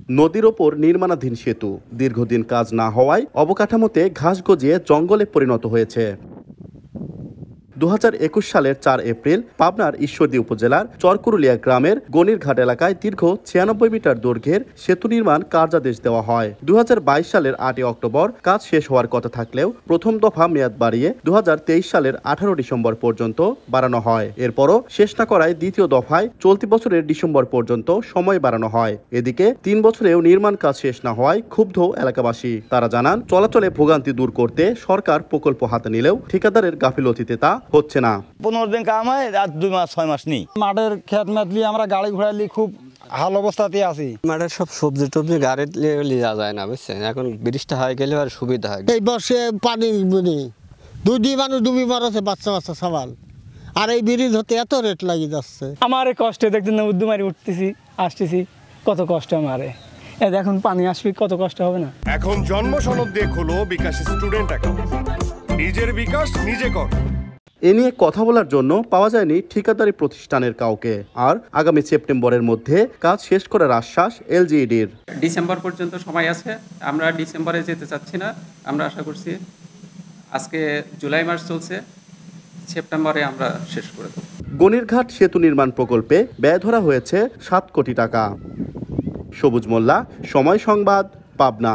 নদীর ওপর নির্মাণাধীন সেতু দীর্ঘদিন কাজ না হওয়ায় অবকাঠামোতে ঘাস গজিয়ে জঙ্গলে পরিণত হয়েছে। 2021 সালের 4 এপ্রিল পাবনার ঈশ্বরদী উপজেলার চরকুরুলিয়া গ্রামের গণিরঘাট এলাকায় দীর্ঘ 96 মিটার দৈর্ঘ্যের সেতু নির্মাণ কার্যাদেশ দেওয়া হয়। 2022 সালের 8 অক্টোবর কাজ শেষ হওয়ার কথা থাকলেও প্রথম দফা মেয়াদ বাড়িয়ে 2023 সালের 18 ডিসেম্বর পর্যন্ত বাড়ানো হয়। এরপরও শেষ না করায় দ্বিতীয় দফায় চলতি বছরের ডিসেম্বর পর্যন্ত সময় বাড়ানো হয়। এদিকে 3 বছরেও নির্মাণ কাজ শেষ না হওয়ায় ক্ষুব্ধ এলাকাবাসী। তারা জানান, চলাচলে ভোগান্তি দূর করতে সরকার প্রকল্প হাতে নিলেও ঠিকাদারের গাফিলতিতে তা হচ্ছে না। 15 দিন কাম হয়, আর 2 মাস 6 মাস নেই। মাঠের খেত মাতলি আমরা গাড়ি ঘোড়ালি খুব হাল অবস্থাতে আছি। মাঠের সব সবজি টবজি গাড়ি লিয়া যায় না, বুঝছেন। এখন বৃষ্টি হয়ে গেলে আর সুবিধা হয়। এই বর্ষে পানি দুই মানুষ ডুবি মারছে, বাচ্চা বাচ্চা সবাল। আর এই ব্রিজ হতে এত রেট লাগি যাচ্ছে। আমার কষ্টে দেখতেন না, উদ্যমারি উঠতেছি আসতেছি, কত কষ্ট আমারে। এখন পানি আসবে, কত কষ্ট হবে না। এখন জন্ম সনদ দিয়ে খোলো বিকাশ স্টুডেন্ট অ্যাকাউন্ট। নিজের বিকাশ নিজে কর। এ নিয়ে কথা বলার জন্য পাওয়া যায়নি ঠিকাদারি প্রতিষ্ঠানের কাউকে। আর আগামী সেপ্টেম্বরের মধ্যে কাজ শেষ করার আশ্বাস এলজিইডির। ডিসেম্বর পর্যন্ত সময় আছে, আমরা ডিসেম্বরে যেতে চাচ্ছি না। আমরা আশা করছি আজকে জুলাই মাস চলছে, সেপ্টেম্বরে আমরা শেষ করে দেব। গণিরঘাট সেতু নির্মাণ প্রকল্পে ব্যয় ধরা হয়েছে 7 কোটি টাকা। সবুজ মোল্লা, সময় সংবাদ, পাবনা।